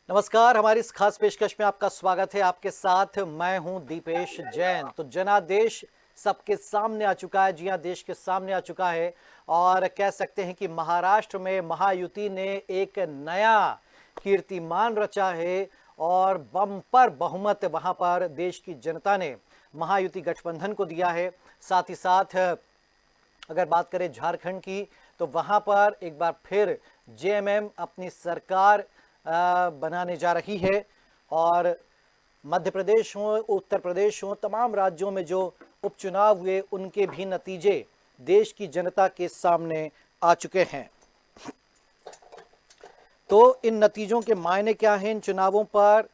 नमस्कार। हमारी इस खास पेशकश में आपका स्वागत है। आपके साथ मैं हूं दीपेश जैन। तो जनादेश सबके सामने आ चुका है। जी हां, देश के सामने आ चुका है और कह सकते हैं कि महाराष्ट्र में महायुति ने एक नया कीर्तिमान रचा है और बम्पर बहुमत वहां पर देश की जनता ने महायुति गठबंधन को दिया है। साथ ही साथ अगर बात करें झारखंड की, तो वहां पर एक बार फिर जेएमएम अपनी सरकार बनाने जा रही है और मध्य प्रदेश हो, उत्तर प्रदेश हो, तमाम राज्यों में जो उपचुनाव हुए उनके भी नतीजे देश की जनता के सामने आ चुके हैं। तो इन नतीजों के मायने क्या हैं? इन चुनावों पर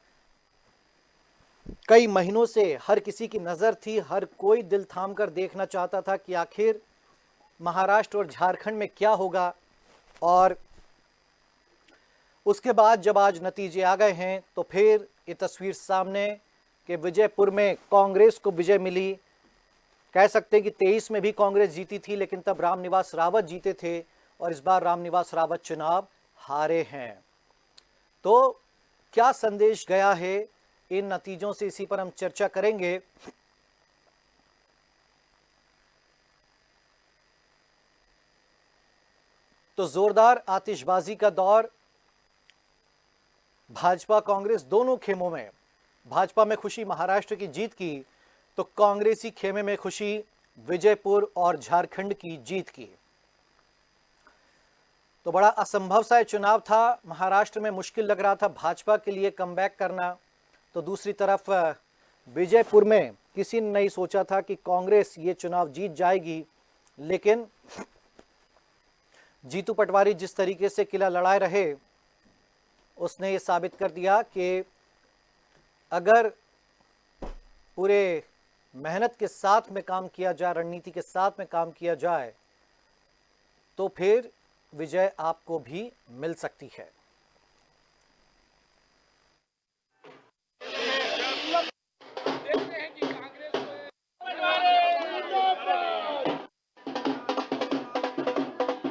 कई महीनों से हर किसी की नजर थी, हर कोई दिल थाम कर देखना चाहता था कि आखिर महाराष्ट्र और झारखंड में क्या होगा। और उसके बाद जब आज नतीजे आ गए हैं तो फिर ये तस्वीर सामने कि विजयपुर में कांग्रेस को विजय मिली। कह सकते हैं कि 23 में भी कांग्रेस जीती थी, लेकिन तब रामनिवास रावत जीते थे और इस बार रामनिवास रावत चुनाव हारे हैं। तो क्या संदेश गया है इन नतीजों से, इसी पर हम चर्चा करेंगे। तो जोरदार आतिशबाजी का दौर भाजपा कांग्रेस दोनों खेमों में। भाजपा में खुशी महाराष्ट्र की जीत की, तो कांग्रेसी खेमे में खुशी विजयपुर और झारखंड की जीत की। तो बड़ा असंभव सा चुनाव था। महाराष्ट्र में मुश्किल लग रहा था भाजपा के लिए कमबैक करना, तो दूसरी तरफ विजयपुर में किसी ने नहीं सोचा था कि कांग्रेस ये चुनाव जीत जाएगी। लेकिन जीतू पटवारी जिस तरीके से किला लड़ाए रहे, उसने ये साबित कर दिया कि अगर पूरे मेहनत के साथ में काम किया जाए, रणनीति के साथ में काम किया जाए, तो फिर विजय आपको भी मिल सकती है।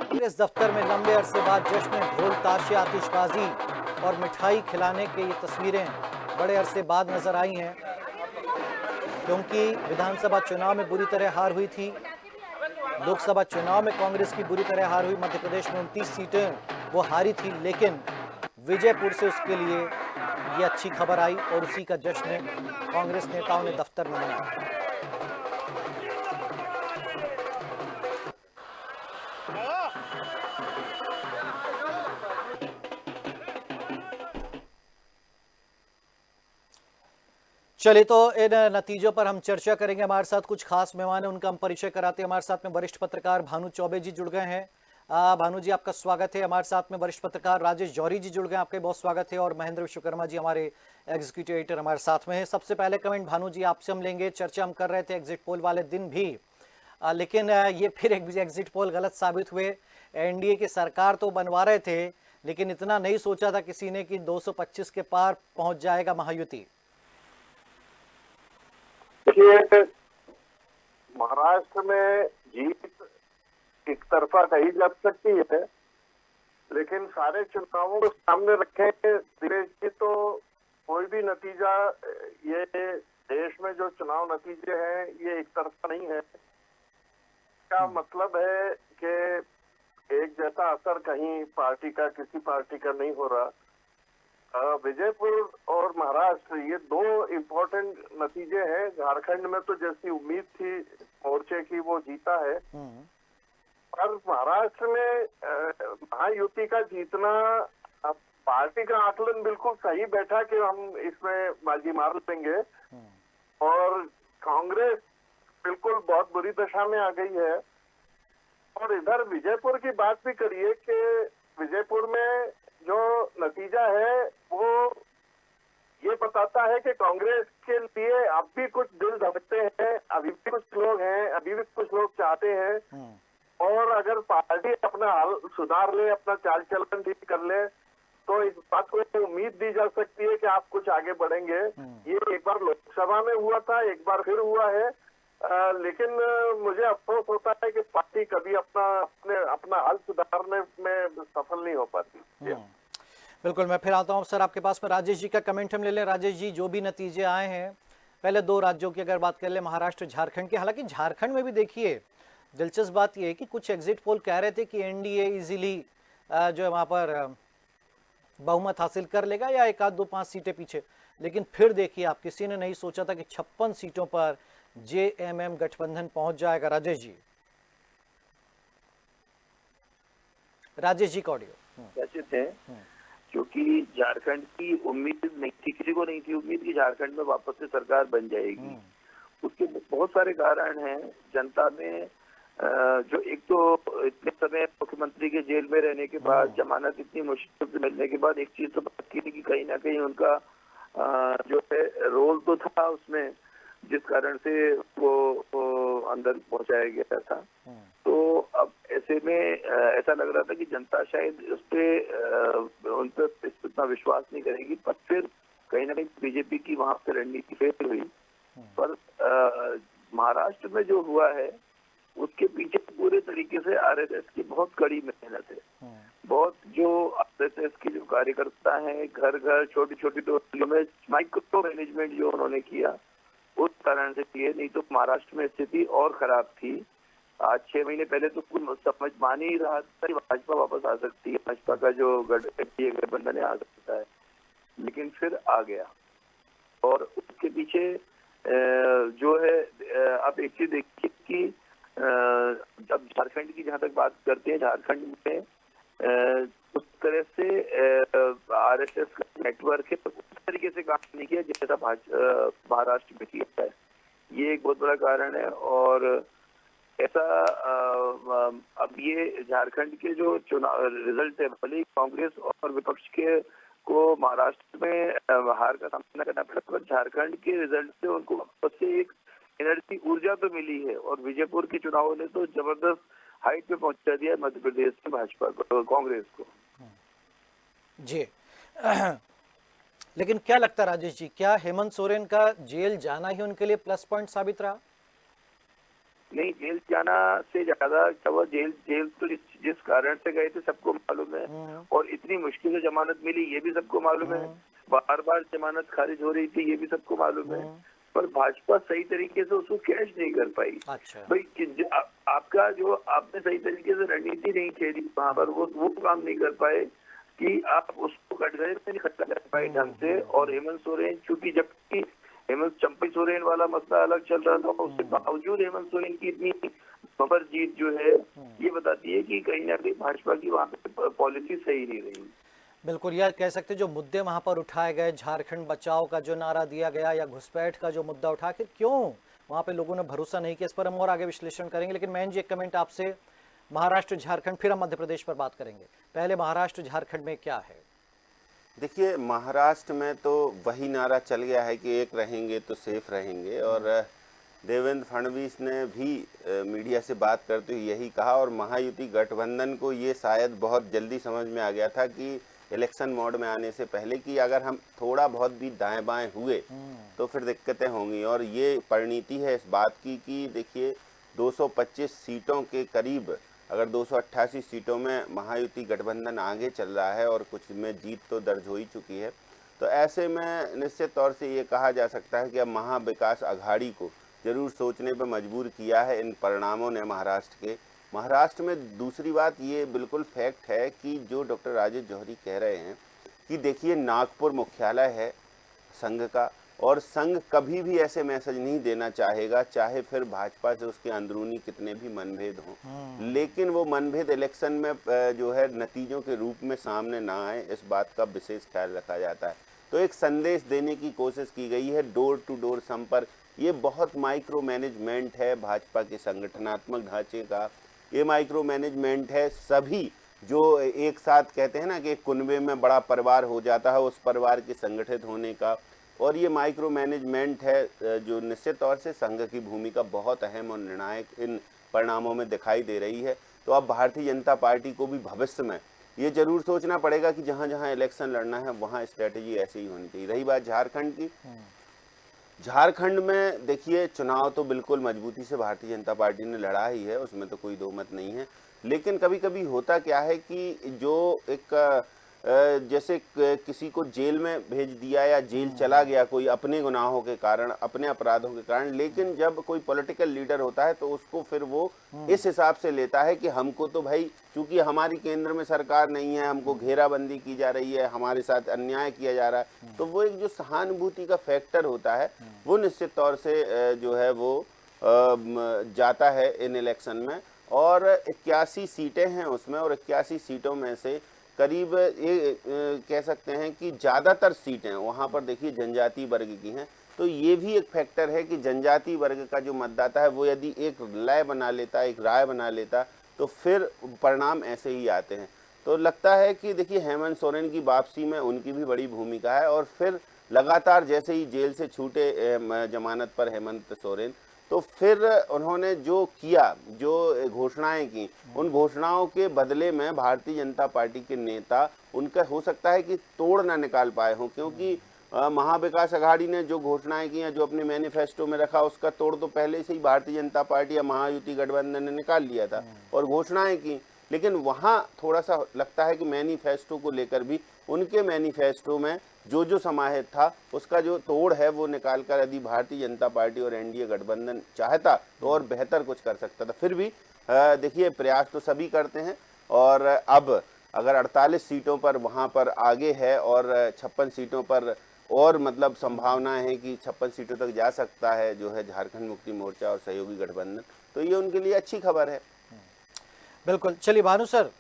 कांग्रेस दफ्तर में लंबे अरसे बाद जश्न, ढोल ताशे, आतिशबाजी और मिठाई खिलाने की ये तस्वीरें बड़े अरसे बाद नजर आई हैं, क्योंकि विधानसभा चुनाव में बुरी तरह हार हुई थी। लोकसभा चुनाव में कांग्रेस की बुरी तरह हार हुई। मध्य प्रदेश में 29 सीटें वो हारी थी, लेकिन विजयपुर से उसके लिए ये अच्छी खबर आई और उसी का जश्न कांग्रेस नेताओं ने दफ्तर में मनाया। चलिए, तो इन नतीजों पर हम चर्चा करेंगे। हमारे साथ कुछ खास मेहमान हैं, उनका हम परिचय कराते हैं। हमारे साथ में वरिष्ठ पत्रकार भानु चौबे जी जुड़ गए हैं। भानु जी, आपका स्वागत है। हमारे साथ में वरिष्ठ पत्रकार राजेश जौहरी जी जुड़ गए, आपका बहुत स्वागत है। और महेंद्र विश्वकर्मा जी हमारे एग्जीक्यूटिव एडिटर हमारे साथ में है। सबसे पहले कमेंट भानु जी आपसे हम लेंगे। चर्चा हम कर रहे थे एग्जिट पोल वाले दिन भी, लेकिन ये फिर एग्जिट पोल गलत साबित हुए। एनडीए की सरकार तो बनवा रहे थे, लेकिन इतना नहीं सोचा था किसी ने कि 225 के पार पहुंच जाएगा महायुति। देखिए, महाराष्ट्र में जीत एक तरफा कही जा सकती है, लेकिन सारे चुनावों को सामने रखे दिनेश जी, तो कोई भी नतीजा, ये देश में जो चुनाव नतीजे हैं ये एक तरफा नहीं है। क्या मतलब है कि एक जैसा असर कहीं पार्टी का किसी पार्टी का नहीं हो रहा। विजयपुर और महाराष्ट्र ये दो इम्पोर्टेंट नतीजे हैं। झारखंड में तो जैसी उम्मीद थी मोर्चे की वो जीता है, पर महाराष्ट्र में महायुति का जीतना, पार्टी का आकलन बिल्कुल सही बैठा कि हम इसमें बाजी मार लेंगे, और कांग्रेस बिल्कुल बहुत बुरी दशा में आ गई है। और इधर विजयपुर की बात भी करिए कि विजयपुर में जो नतीजा है वो ये बताता है कि कांग्रेस के लिए अब भी कुछ दिल धड़कते हैं, अभी भी कुछ लोग हैं, अभी भी कुछ लोग चाहते हैं। और अगर पार्टी अपना हाल सुधार ले, अपना चाल चलन ठीक कर ले, तो इस बात को उम्मीद दी जा सकती है कि आप कुछ आगे बढ़ेंगे। ये एक बार लोकसभा में हुआ था, एक बार फिर हुआ है, लेकिन मुझे अफसोस होता है कि पार्टी कभी अपना हाल सुधारने में सफल नहीं हो पाती। बिल्कुल, मैं फिर आता हूँ सर आपके पास में। राजेश जी का कमेंट हम ले लें। राजेश जी, जो भी नतीजे आए हैं, पहले दो राज्यों की अगर बात कर लें, महाराष्ट्र झारखंड की, हालांकि झारखंड में भी देखिए दिलचस्प बात यह है कि कुछ एग्जिट पोल कह रहे थे कि एनडीए इजीली जो है वहां पर बहुमत हासिल कर लेगा या एक आध दो पांच सीटें पीछे, लेकिन फिर देखिए आप, किसी ने नहीं सोचा था कि 56 सीटों पर जेएमएम गठबंधन पहुंच जाएगा। राजेश जी, राजेश जी का ऑडियो। वैसे थे, क्योंकि झारखंड की उम्मीद नहीं थी, किसी को नहीं थी उम्मीद कि झारखंड में वापस से सरकार बन जाएगी। उसके बहुत सारे कारण हैं जनता में। जो एक तो इतने समय मुख्यमंत्री के जेल में रहने के बाद, जमानत इतनी मुश्किल से मिलने के बाद, एक चीज तो पक्की थी कि कहीं ना कहीं उनका जो है रोल तो था उसमें, जिस कारण से वो अंदर पहुंचाया गया था। तो अब ऐसे में ऐसा लग रहा था कि जनता शायद उस पे उन पर इतना विश्वास नहीं करेगी, पर फिर कहीं ना कहीं बीजेपी की वहां पे रणनीति फेल हुई। पर महाराष्ट्र में जो हुआ है उसके पीछे पूरे तरीके से आरएसएस की बहुत कड़ी मेहनत है। बहुत जो आरएसएस के जो कार्यकर्ता हैं, घर घर छोटी छोटी टोलियों में माइक्रो मैनेजमेंट जो उन्होंने किया, उस कारण से किए, नहीं तो महाराष्ट्र में स्थिति और खराब थी। आज 6 महीने पहले तो कुछ समझ मान ही रहा था कि भाजपा वापस आ सकती है, भाजपा का जो गठबंधन है आ सकता है, लेकिन फिर आ गया। और उसके पीछे जो है आप एक चीज देखिए कि जब झारखंड की जहां तक बात करते हैं, झारखंड में उस तरह से आरएसएस का नेटवर्क है, उस तरीके से काम नहीं किया जैसा महाराष्ट्र में किया है। ये एक बहुत बड़ा कारण है। और ऐसा अब ये झारखंड के जो चुनाव रिजल्ट है, भले ही कांग्रेस और विपक्ष के को महाराष्ट्र में हार का सामना करना पड़ा, पर झारखंड के रिजल्ट से उनको वापस से एक एनर्जी, ऊर्जा तो मिली है। और विजयपुर के चुनावों ने तो जबरदस्त हाइट पे पहुंचा दिया मध्य प्रदेश में भाजपा को, कांग्रेस को। जी लेकिन क्या लगता है राजेश जी, क्या हेमंत सोरेन का जेल जाना ही उनके लिए प्लस पॉइंट साबित रहा? नहीं, जेल जाना से ज्यादा वो जेल तो जिस कारण से गए थे सबको मालूम है, और इतनी मुश्किल से जमानत मिली ये भी सबको मालूम है। बार बार जमानत खारिज हो रही थी ये भी सबको मालूम है, पर भाजपा सही तरीके से उसको कैश नहीं कर पाई। अच्छा। भाई आपका जो आपने सही तरीके से रणनीति नहीं खेली वहां पर, वो काम नहीं कर पाए कि आप उसको कटघरे में नहीं खत्म कर पाए ढंग से। और हेमंत सोरेन, चूंकि जबकि हेमंत चंपी सोरेन वाला मसला अलग चल रहा था, उसके बावजूद हेमंत सोरेन की इतनी बबर जीत जो है, ये बताती है कि कहीं ना कहीं भाजपा की वहाँ पे पॉलिसी सही नहीं रही। बिल्कुल, यह कह सकते जो मुद्दे वहां पर उठाए गए, झारखंड बचाओ का जो नारा दिया गया या घुसपैठ का जो मुद्दा उठा, आखिर क्यों वहां पे लोगों ने भरोसा नहीं किया, इस पर हम और आगे विश्लेषण करेंगे। लेकिन मैं जी एक कमेंट आपसे, महाराष्ट्र झारखंड, फिर हम मध्य प्रदेश पर बात करेंगे। पहले महाराष्ट्र झारखंड में क्या है? देखिए, महाराष्ट्र में तो वही नारा चल गया है कि एक रहेंगे तो सेफ रहेंगे, और देवेंद्र फडणवीस ने भी मीडिया से बात करते हुए यही कहा। और महायुति गठबंधन को ये शायद बहुत जल्दी समझ में आ गया था कि इलेक्शन मोड में आने से पहले कि अगर हम थोड़ा बहुत भी दाएं बाएं हुए तो फिर दिक्कतें होंगी। और ये परिणति है इस बात की कि देखिए 225 सीटों के करीब, अगर 288 सीटों में महायुति गठबंधन आगे चल रहा है और कुछ में जीत तो दर्ज हो ही चुकी है, तो ऐसे में निश्चित तौर से ये कहा जा सकता है कि अब महाविकास अघाड़ी को जरूर सोचने पर मजबूर किया है इन परिणामों ने महाराष्ट्र के। महाराष्ट्र में दूसरी बात ये बिल्कुल फैक्ट है कि जो डॉक्टर राजेश जौहरी कह रहे हैं कि देखिए नागपुर मुख्यालय है संघ का, और संघ कभी भी ऐसे मैसेज नहीं देना चाहेगा, चाहे फिर भाजपा से उसके अंदरूनी कितने भी मनभेद हों, लेकिन वो मनभेद इलेक्शन में जो है नतीजों के रूप में सामने ना आए, इस बात का विशेष ख्याल रखा जाता है। तो एक संदेश देने की कोशिश की गई है, डोर टू डोर संपर्क। ये बहुत माइक्रो मैनेजमेंट है भाजपा के संगठनात्मक ढांचे का, ये माइक्रो मैनेजमेंट है सभी जो एक साथ कहते हैं ना कि कुनबे में बड़ा परिवार हो जाता है, उस परिवार के संगठित होने का। और ये माइक्रो मैनेजमेंट है जो निश्चित तौर से संघ की भूमिका बहुत अहम और निर्णायक इन परिणामों में दिखाई दे रही है। तो अब भारतीय जनता पार्टी को भी भविष्य में ये जरूर सोचना पड़ेगा कि जहाँ जहाँ इलेक्शन लड़ना है वहाँ स्ट्रेटेजी ऐसी ही होनी चाहिए। रही बात झारखंड की, झारखंड में देखिए चुनाव तो बिल्कुल मजबूती से भारतीय जनता पार्टी ने लड़ा ही है, उसमें तो कोई दो मत नहीं है। लेकिन कभी कभी होता क्या है कि जो एक जैसे किसी को जेल में भेज दिया या जेल चला गया कोई अपने गुनाहों के कारण, अपने अपराधों के कारण, लेकिन जब कोई पॉलिटिकल लीडर होता है तो उसको फिर वो इस हिसाब से लेता है कि हमको तो भाई चूंकि हमारी केंद्र में सरकार नहीं है, हमको घेराबंदी की जा रही है, हमारे साथ अन्याय किया जा रहा है, तो वो एक जो सहानुभूति का फैक्टर होता है वो निश्चित तौर से जो है वो जाता है इन इलेक्शन में। और 81 सीटें हैं उसमें, और 81 सीटों में से करीब ये कह सकते हैं कि ज़्यादातर सीटें वहाँ पर देखिए जनजातीय वर्ग की हैं। तो ये भी एक फैक्टर है कि जनजातीय वर्ग का जो मतदाता है वो यदि एक लय बना लेता, एक राय बना लेता, तो फिर परिणाम ऐसे ही आते हैं। तो लगता है कि देखिए हेमंत सोरेन की वापसी में उनकी भी बड़ी भूमिका है। और फिर लगातार जैसे ही जेल से छूटे जमानत पर हेमंत सोरेन, तो फिर उन्होंने जो किया, जो घोषणाएं की, उन घोषणाओं के बदले में भारतीय जनता पार्टी के नेता उनका हो सकता है कि तोड़ ना निकाल पाए हों, क्योंकि महाविकास अघाड़ी ने जो घोषणाएं की हैं, जो अपने मैनिफेस्टो में रखा, उसका तोड़ तो पहले से ही भारतीय जनता पार्टी या महायुति गठबंधन ने निकाल लिया था और घोषणाएं की। लेकिन वहाँ थोड़ा सा लगता है कि मैनिफेस्टो को लेकर भी उनके मैनिफेस्टो में जो जो समाहित था उसका जो तोड़ है वो निकाल कर यदि भारतीय जनता पार्टी और एनडीए गठबंधन चाहता तो और बेहतर कुछ कर सकता था। फिर भी देखिए प्रयास तो सभी करते हैं, और अब अगर 48 सीटों पर वहाँ पर आगे है और 56 सीटों पर और मतलब संभावनाएं हैं कि 56 सीटों तक जा सकता है जो है झारखंड मुक्ति मोर्चा और सहयोगी गठबंधन, तो ये उनके लिए अच्छी खबर है। बिल्कुल। चलिए भानु सर,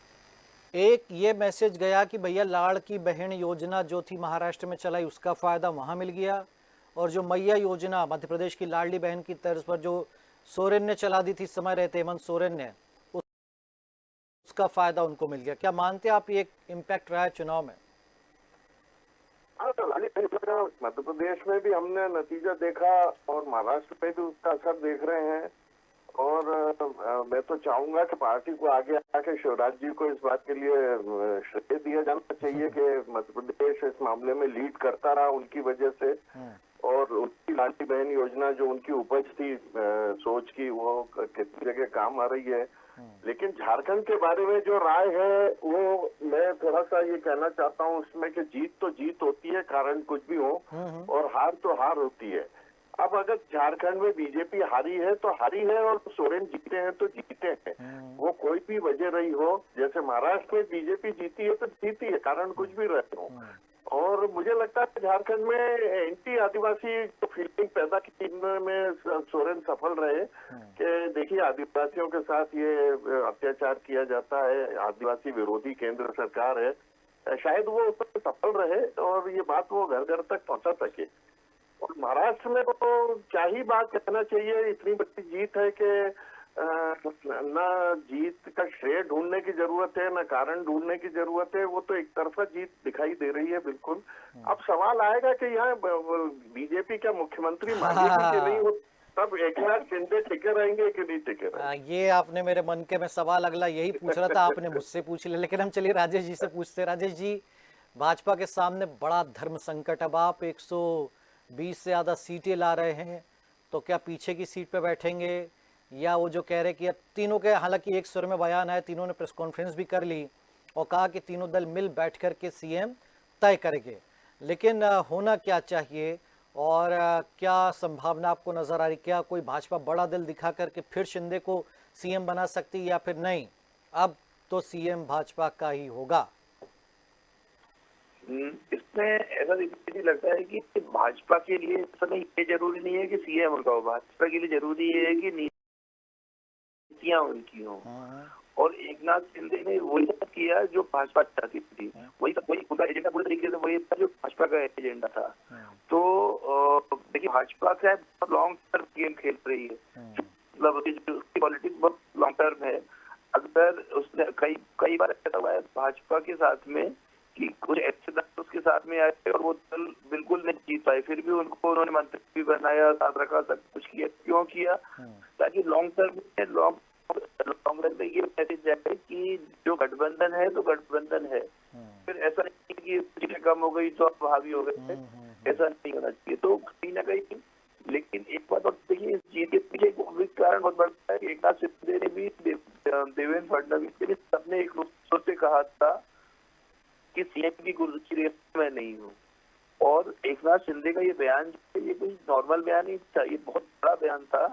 एक ये मैसेज गया कि भैया लाड़ की बहन योजना जो थी महाराष्ट्र में चलाई उसका फायदा वहां मिल गया, और जो मैया योजना मध्य प्रदेश की लाडली बहन की तर्ज पर जो सोरेन ने चला दी थी समय रहते हेमंत सोरेन ने, उसका फायदा उनको मिल गया। क्या मानते हैं आप ये इम्पैक्ट रहा है चुनाव में? मध्य प्रदेश में भी हमने नतीजा देखा और महाराष्ट्र में भी उसका असर देख रहे हैं। और मैं तो चाहूंगा कि पार्टी को आगे आके शिवराज जी को इस बात के लिए श्रेय दिया जाना चाहिए कि मध्य प्रदेश इस मामले में लीड करता रहा उनकी वजह से, और उनकी लाडली बहन योजना जो उनकी उपज थी सोच की, वो कितनी जगह काम आ रही है। लेकिन झारखंड के बारे में जो राय है वो मैं थोड़ा सा ये कहना चाहता हूँ उसमें कि जीत तो जीत होती है, कारण कुछ भी हो, और हार तो हार होती है। अब अगर झारखंड में बीजेपी हारी है तो हारी है, और सोरेन जीते हैं तो जीते हैं, वो कोई भी वजह रही हो। जैसे महाराष्ट्र में बीजेपी जीती है तो जीती है, कारण कुछ भी रहे हो। और मुझे लगता है झारखंड में एंटी आदिवासी जो फीलिंग पैदा करने में सोरेन सफल रहे कि देखिए आदिवासियों के साथ ये अत्याचार किया जाता है, आदिवासी विरोधी केंद्र सरकार है, शायद वो उसमें सफल रहे और ये बात वो घर घर तक पहुंचा सके। और महाराष्ट्र में तो क्या ही बात कहना चाहिए, इतनी बड़ी जीत है कि न जीत का श्रेय ढूंढने की जरूरत है, न कारण ढूंढने की जरूरत है, वो तो एक तरफा जीत दिखाई दे रही है बिल्कुल। अब सवाल आएगा कि यहाँ बीजेपी का मुख्यमंत्री मांगेगी कि नहीं, वो तब एकनाथ शिंदे टिके रहेंगे कि नहीं टिके रहेंगे। ये आपने मेरे मन के में सवाल अगला यही पूछ रहा था, आपने मुझसे पूछ लिया। लेकिन हम चलिए राजेश जी से पूछते। राजेश जी, भाजपा के सामने बड़ा धर्म संकट, अब आप 120 से ज्यादा सीटें ला रहे हैं, तो क्या पीछे की सीट पे बैठेंगे, या वो जो कह रहे कि अब तीनों के, हालांकि एक स्वर में बयान है, तीनों ने प्रेस कॉन्फ्रेंस भी कर ली और कहा कि तीनों दल मिल बैठ कर के सीएम तय करेंगे, लेकिन होना क्या चाहिए और क्या संभावना आपको नजर आ रही? क्या कोई भाजपा बड़ा दिल दिखा करके फिर शिंदे को सीएम बना सकती, या फिर नहीं अब तो सीएम भाजपा का ही होगा? इसमें ऐसा देखिए लगता है कि भाजपा के लिए इस समय ये जरूरी नहीं है कि सीएम उनका हो, भाजपा के लिए जरूरी है कि नीतियां उनकी हों। और एकनाथ शिंदे ने वही सब किया जो भाजपा चाहती थी, वही उनका एजेंडा पूरी तरीके से वही था जो भाजपा का एजेंडा था। तो देखिए भाजपा क्या है, लॉन्ग टर्म गेम खेल रही है, मतलब उसकी पॉलिटिक्स बहुत लॉन्ग टर्म है। अगर उसने कई बार ऐसा हुआ है भाजपा के साथ में कि कुछ ऐसे दल उसके साथ में आए और वो दल बिल्कुल नहीं जीत पाए, फिर भी उनको उन्होंने मंत्री भी बनाया, साथ रखा, सब कुछ किया। क्यों किया? ताकि लॉन्ग टर्म में लॉन्ग रन में ये मैसेज जाए कि जो गठबंधन है तो गठबंधन है। फिर ऐसा नहीं कि सीटें कम हो गई तो अब हावी हो गए, ऐसा नहीं होना चाहिए। तो कहीं ना कहीं, लेकिन एक बात और देखिए, इस जीत के पीछे एक कारण बहुत बड़ा है कि एकनाथ शिंदे ने भी, देवेंद्र फडणवीस ने भी, सबने एक रूप से कहा था कि सीएम की कुर्सी रेस में नहीं हूँ। और एकनाथ शिंदे का ये बयान जो है, ये कोई नॉर्मल बयान नहीं था, ये बहुत बड़ा बयान था।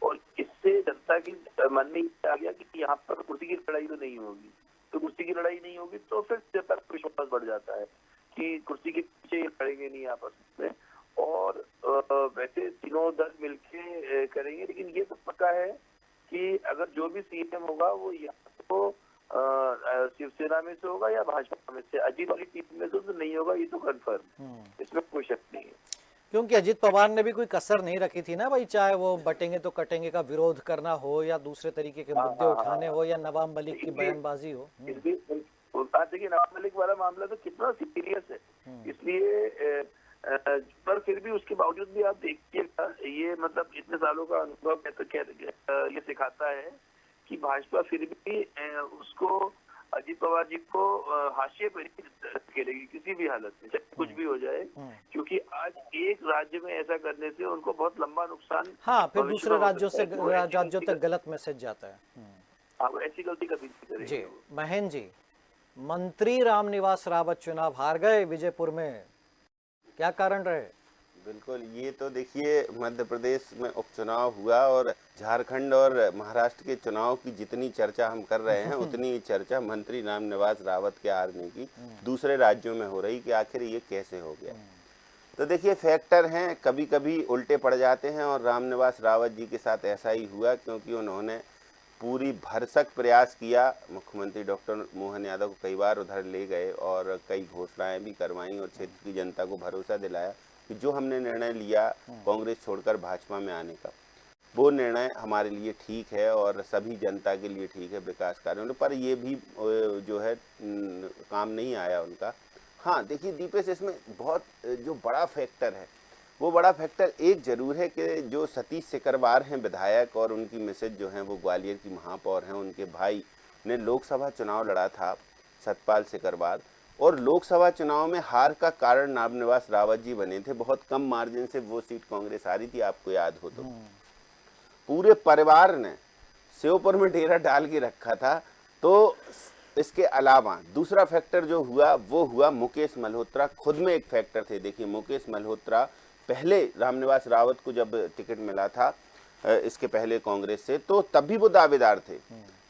और इससे जनता की मन में ये आ गया कि यहाँ पर कुर्सी की लड़ाई तो नहीं होगी। तो कुर्सी की लड़ाई नहीं होगी तो फिर जनता का विश्वास बढ़ जाता है कि कुर्सी के पीछे ये लड़ेंगे नहीं आपस में। और वैसे तीनों दल मिलके करेंगे, लेकिन ये तो पक्का है कि अगर जो भी सीएम होगा वो या तो शिवसेना में से होगा या भाजपा में से। अजीत वाली टीम में तो नहीं होगा, ये तो कन्फर्म, इसमें कोई शक नहीं है। क्योंकि अजित पवार ने भी कोई कसर नहीं रखी थी ना भाई, चाहे वो बटेंगे तो कटेंगे का विरोध करना हो या दूसरे तरीके के मुद्दे उठाने हो या नवाब मलिक की बयानबाजी हो। देखिए नवाब मलिक वाला मामला तो कितना सीरियस है, इसलिए पर फिर भी उसके बावजूद भी आप देखिएगा, ये मतलब इतने सालों का अनुभव ये सिखाता है कि भाजपा फिर भी उसको अजीत पवार जी को हाशिए पर ही खेलेगी किसी भी हालत में, चाहे कुछ भी हो जाए। क्योंकि आज एक राज्य में ऐसा करने से उनको बहुत लंबा नुकसान, हाँ, फिर दूसरे राज्यों तक गलत मैसेज जाता है। आप ऐसी गलती कभी नहीं करेंगे। जी महेंद्र जी, मंत्री रामनिवास रावत चुनाव हार गए विजयपुर में, क्या कारण रहे? बिल्कुल, ये तो देखिए मध्य प्रदेश में उपचुनाव हुआ और झारखंड और महाराष्ट्र के चुनाव की जितनी चर्चा हम कर रहे हैं उतनी ही चर्चा मंत्री रामनिवास रावत के हारने की दूसरे राज्यों में हो रही कि आखिर ये कैसे हो गया। तो देखिए फैक्टर हैं, कभी कभी उल्टे पड़ जाते हैं और रामनिवास रावत जी के साथ ऐसा ही हुआ क्योंकि उन्होंने पूरी भरसक प्रयास किया। मुख्यमंत्री डॉक्टर मोहन यादव को कई बार उधर ले गए और कई घोषणाएं भी करवाई और क्षेत्र की जनता को भरोसा दिलाया कि जो हमने निर्णय लिया कांग्रेस छोड़कर भाजपा में आने का, वो निर्णय हमारे लिए ठीक है और सभी जनता के लिए ठीक है विकास कार्यों पर। ये भी जो है काम नहीं आया उनका। हाँ देखिए दीपेश, इसमें बहुत जो बड़ा फैक्टर है वो बड़ा फैक्टर एक जरूर है कि जो सतीश सिकरवार हैं विधायक और उनकी मिसेज जो हैं वो ग्वालियर की महापौर हैं, उनके भाई ने लोकसभा चुनाव लड़ा था सतपाल सिकरवार, और लोकसभा चुनाव में हार का कारण रामनिवास रावत जी बने थे। बहुत कम मार्जिन से वो सीट कांग्रेस हारी थी, आपको याद हो तो। पूरे परिवार ने श्योपुर में डेरा डाल के रखा था। तो इसके अलावा दूसरा फैक्टर जो हुआ वो हुआ मुकेश मल्होत्रा खुद में एक फैक्टर थे। देखिए मुकेश मल्होत्रा पहले रामनिवास रावत को जब टिकट मिला था इसके पहले कांग्रेस से, तो तब भी वो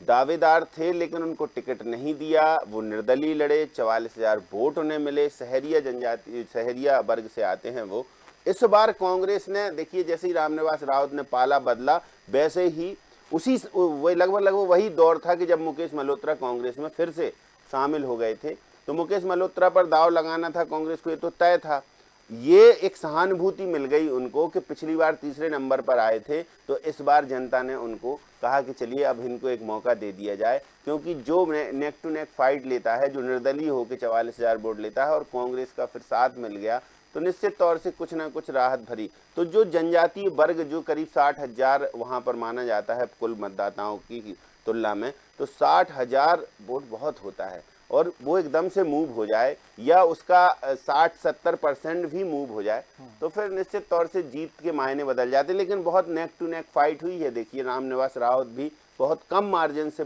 दावेदार थे लेकिन उनको टिकट नहीं दिया। वो निर्दलीय लड़े, 44,000 वोट उन्हें मिले। सहरिया वर्ग से आते हैं वो। इस बार कांग्रेस ने देखिए जैसे ही रामनिवास रावत ने पाला बदला वैसे ही वही लगभग वही दौर था कि जब मुकेश मल्होत्रा कांग्रेस में फिर से शामिल हो गए थे। तो मुकेश मल्होत्रा पर दाव लगाना था कांग्रेस को, ये तो तय था। ये एक सहानुभूति मिल गई उनको कि पिछली बार तीसरे नंबर पर आए थे, तो इस बार जनता ने उनको कहा कि चलिए अब इनको एक मौका दे दिया जाए, क्योंकि जो नेक टू नेक फाइट लेता है, जो निर्दलीय होकर 44,000 वोट लेता है और कांग्रेस का फिर साथ मिल गया, तो निश्चित तौर से कुछ ना कुछ राहत भरी। तो जो जनजातीय वर्ग जो करीब 60,000 वहाँ पर माना जाता है कुल मतदाताओं की तुलना में, तो 60,000 वोट बहुत होता है। और वो एकदम से मूव हो जाए या उसका 60-70% भी मूव हो जाए तो फिर निश्चित तौर से जीत के मायने बदल जाते। लेकिन बहुत नेक टू नेक फाइट हुई है। देखिए रामनिवास रावत भी बहुत कम मार्जिन से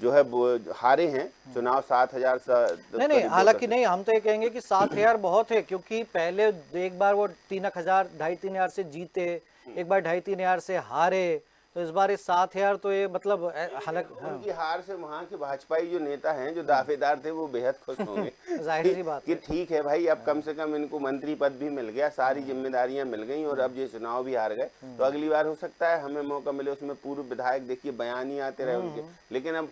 जो है हारे हैं चुनाव। 7,000 नहीं, हालांकि नहीं, हम तो ये कहेंगे कि 7,000 बहुत है, क्योंकि पहले एक बार वो 3,000 2,500 से जीते, एक बार 2,500 से हारे, तो इस बार 7,000 तो ये मतलब हालांकि उनकी हार से वहाँ के भाजपाई जो नेता हैं जो दावेदार थे वो बेहद खुश होंगे जाहिर सी बात कि ठीक है भाई, अब कम से कम इनको मंत्री पद भी मिल गया, सारी जिम्मेदारियां मिल गई और अब ये चुनाव भी हार गए, तो अगली बार हो सकता है हमें मौका मिले। उसमें पूर्व विधायक देखिए बयान ही आते रहे उनके, लेकिन अब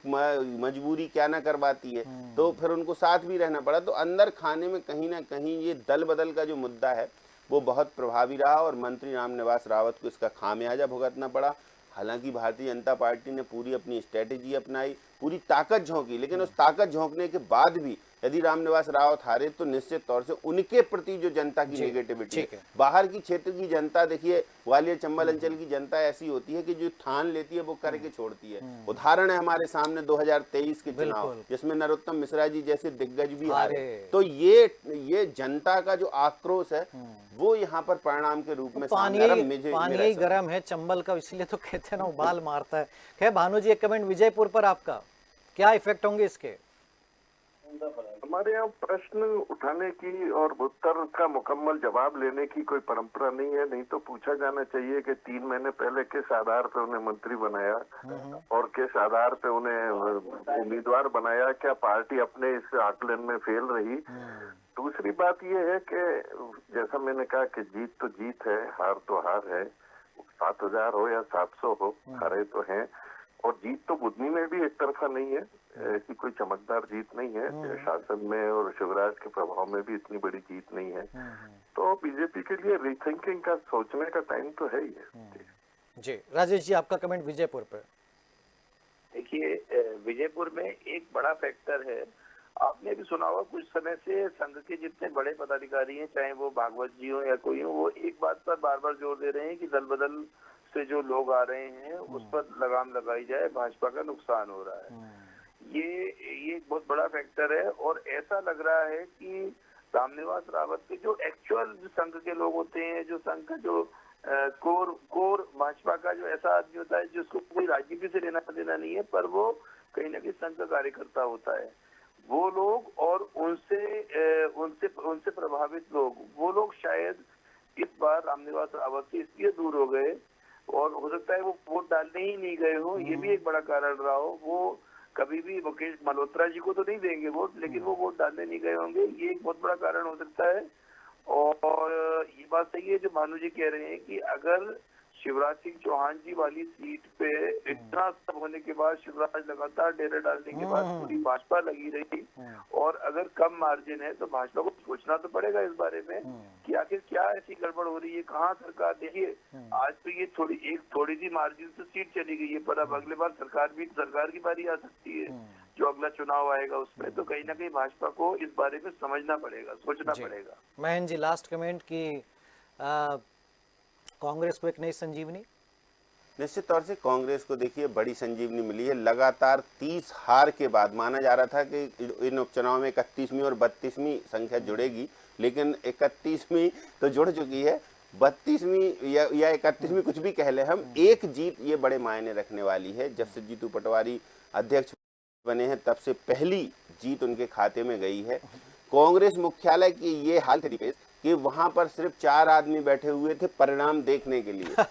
मजबूरी क्या ना करवाती है, तो फिर उनको साथ भी रहना पड़ा। तो अंदर खाने में कहीं ना कहीं ये दल बदल का जो मुद्दा है वो बहुत प्रभावी रहा और मंत्री रामनिवास रावत को इसका खामियाजा भुगतना पड़ा। हालांकि भारतीय जनता पार्टी ने पूरी अपनी स्ट्रेटेजी अपनाई, पूरी ताकत झोंकी, लेकिन उस ताकत झोंकने के बाद भी यदि रामनिवास रावत हारे तो निश्चित तौर से उनके प्रति जो जनता की नेगेटिविटी है, बाहर की क्षेत्र की जनता, देखिए ग्वालियर चंबल अंचल की जनता ऐसी होती है कि जो ठान लेती है वो करके छोड़ती है। उदाहरण है हमारे सामने 2023 के चुनाव, जिसमें नरोत्तम मिश्रा जी जैसे दिग्गज भी हारे। तो ये जनता का जो आक्रोश है वो यहाँ पर परिणाम के रूप में पानी गर्म है चंबल का, इसलिए तो कहते हैं ना उबाल मारता है। खैर भानु जी, एक कमेंट विजयपुर पर आपका, क्या इफेक्ट होंगे इसके? हमारे यहाँ प्रश्न उठाने की और उत्तर का मुकम्मल जवाब लेने की कोई परंपरा नहीं है। नहीं तो पूछा जाना चाहिए कि 3 महीने पहले किस आधार पे उन्हें मंत्री बनाया और किस आधार पे उन्हें उम्मीदवार बनाया, क्या पार्टी अपने इस आकलन में फेल रही। दूसरी बात यह है कि जैसा मैंने कहा कि जीत तो जीत है, हार तो हार है। 7,000 हो या 700 हो, हारे तो हैं। और जीत तो बुधनी में भी एक तरफा नहीं है, ऐसी कोई चमकदार जीत नहीं है। शासन में और शिवराज के प्रभाव में भी इतनी बड़ी जीत नहीं है। तो बीजेपी के लिए रीथिंकिंग का, सोचने का टाइम तो है ही है। जी राजेश जी, आपका कमेंट विजयपुर पे। देखिए, विजयपुर में एक बड़ा फैक्टर है, आपने भी सुना होगा, कुछ समय से संघ के जितने बड़े पदाधिकारी हैं, चाहे वो भागवत जी हो या कोई हो, वो एक बात पर बार बार जोर दे रहे हैं कि दल बदल से जो लोग आ रहे हैं उस पर लगाम लगाई जाए, भाजपा का नुकसान हो रहा है। ये एक बहुत बड़ा फैक्टर है। और ऐसा लग रहा है कि रामनिवास रावत के जो एक्चुअल संघ के लोग होते हैं, जो संघ का जो कोर भाजपा का जो ऐसा आदमी होता है जिसको कोई राजनीति से लेना देना नहीं है, पर वो कहीं ना कहीं संघ का कार्यकर्ता होता है, वो लोग और उनसे प्रभावित लोग, वो लोग शायद इस बार रामनिवास रावत से इसलिए दूर हो गए, और हो सकता है वो वोट डालने ही नहीं गए हो, ये भी एक बड़ा कारण रहा हो। वो कभी भी मुकेश मल्होत्रा जी को तो नहीं देंगे वोट, लेकिन वो वोट डालने नहीं गए होंगे, ये एक बहुत बड़ा कारण हो सकता है। और ये बात सही है जो भानु जी कह रहे हैं कि अगर शिवराज सिंह चौहान जी वाली सीट पे इतना सब होने के बाद, शिवराज लगातार डेरे डालने के बाद पूरी भाजपा लगी रही, और अगर कम मार्जिन है तो भाजपा को सोचना तो पड़ेगा इस बारे में कि आखिर क्या ऐसी गड़बड़ हो रही है, कहाँ सरकार। देखिए, आज तो ये थोड़ी सी मार्जिन से सीट चली गई है, पर अब अगले बार सरकार की बारी आ सकती है, जो अगला चुनाव आएगा उसमें। तो कहीं ना कहीं भाजपा को इस बारे में समझना पड़ेगा, सोचना पड़ेगा। महेंद्र जी, लास्ट कमेंट की कांग्रेस को एक नई संजीवनी। निश्चित तौर से कांग्रेस को देखिए बड़ी संजीवनी मिली है। लगातार 30 हार के बाद माना जा रहा था कि इन उपचुनाव में 31वीं और 32वीं संख्या जुड़ेगी, लेकिन 31वीं तो जुड़ चुकी है। 32वीं या 31वीं कुछ भी कह ले हम, एक जीत ये बड़े मायने रखने वाली है। जब से जीतू पटवारी अध्यक्ष बने हैं तब से पहली जीत उनके खाते में गई है। कांग्रेस मुख्यालय की ये हाल थी कि वहां पर सिर्फ 4 आदमी बैठे हुए थे परिणाम देखने के लिए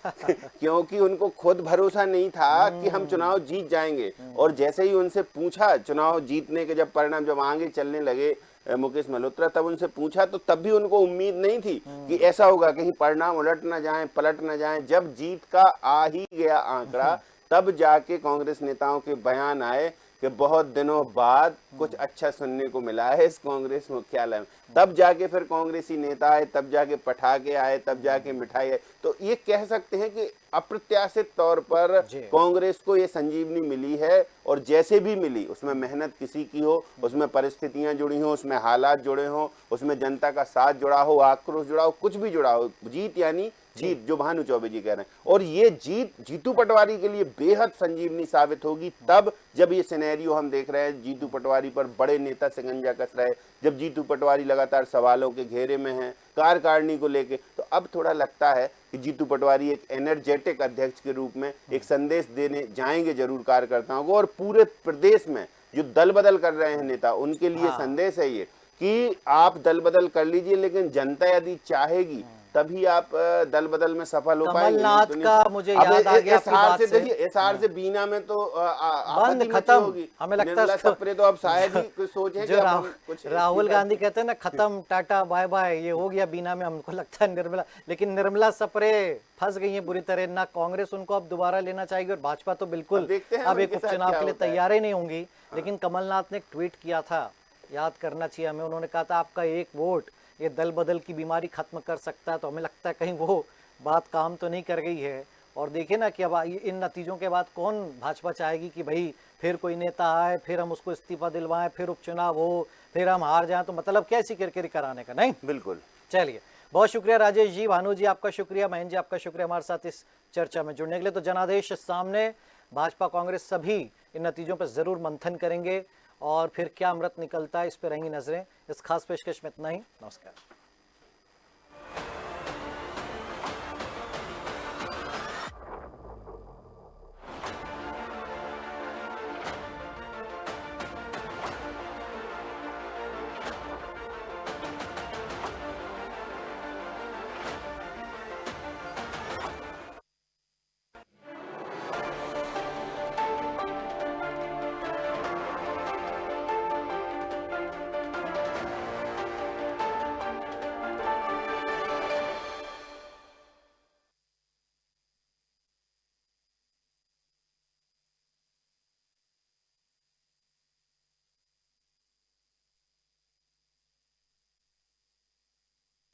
क्योंकि उनको खुद भरोसा नहीं था कि हम चुनाव जीत जाएंगे। और जैसे ही उनसे पूछा चुनाव जीतने के जब परिणाम जब आगे चलने लगे मुकेश मल्होत्रा, तब उनसे पूछा तो तब भी उनको उम्मीद नहीं थी कि ऐसा होगा, कहीं परिणाम उलट ना जाए, पलट ना जाए। जब जीत का आ ही गया आंकड़ा, तब जाके कांग्रेस नेताओं के बयान आए कि बहुत दिनों बाद कुछ अच्छा सुनने को मिला है इस कांग्रेस मुख्यालय में। तब जाके फिर कांग्रेसी नेता आए, तब जाके पटाखे आए, तब जाके मिठाई आए। तो ये कह सकते हैं कि अप्रत्याशित तौर पर कांग्रेस को ये संजीवनी मिली है। और जैसे भी मिली उसमें मेहनत किसी की हो, उसमें परिस्थितियां जुड़ी हो, उसमें हालात जुड़े हो, उसमें जनता का साथ जुड़ा हो, आक्रोश जुड़ा हो, कुछ भी जुड़ा हो, जीत यानी जीत, जो भानु चौबे जी कह रहे हैं। और ये जीत जीतू पटवारी के लिए बेहद संजीवनी साबित होगी तब जब ये सिनेरियो हम देख रहे हैं, जीतू पटवारी पर बड़े नेता शिकंजा कस रहे, जब जीतू पटवारी लगातार सवालों के घेरे में हैं कार्यकारिणी को लेके। तो अब थोड़ा लगता है कि जीतू पटवारी एक एनर्जेटिक अध्यक्ष के रूप में एक संदेश देने जाएंगे जरूर कार्यकर्ताओं को। और पूरे प्रदेश में जो दल बदल कर रहे हैं नेता, उनके लिए संदेश है ये कि आप दल बदल कर लीजिए, लेकिन जनता यदि चाहेगी तभी आप दल बदल में सफल हो पाएंगे। कमलनाथ का मुझे याद आ गया आपकी बात से। देखिए इस हार से बीना में तो बंद खत्म, हमें लगता है सपरे तो अब शायद ही कुछ सोचे कि कुछ राहुल गांधी कहते हैं ना, खत्म, टाटा बाय बाय, ये हो गया बीना में। हमको लगता है निर्मला, लेकिन निर्मला सपरे फंस गई है बुरी तरह। ना कांग्रेस उनको अब दोबारा लेना चाहेगी और भाजपा तो बिल्कुल अब एक उपचुनाव के लिए तैयार ही नहीं होंगी। लेकिन कमलनाथ ने एक ट्वीट किया था, याद करना चाहिए हमें, उन्होंने कहा था आपका एक वोट ये दल बदल की बीमारी खत्म कर सकता है। तो हमें लगता है कहीं वो बात काम तो नहीं कर गई है। और देखिए ना कि अब इन नतीजों के बाद कौन भाजपा चाहेगी कि भाई फिर कोई नेता आए, फिर हम उसको इस्तीफा दिलवाएं, फिर उपचुनाव हो, फिर हम हार जाएं। तो मतलब क्या इसी किरकिरी कराने का, नहीं? बिल्कुल। चलिए, बहुत शुक्रिया राजेश जी, भानु जी आपका शुक्रिया, महेंद्र जी आपका शुक्रिया हमारे साथ इस चर्चा में जुड़ने के लिए। तो जनादेश सामने, भाजपा कांग्रेस सभी इन नतीजों पर जरूर मंथन करेंगे और फिर क्या अमृत निकलता है इस पर रहेंगी नजरें। इस खास पेशकश में इतना ही, नमस्कार।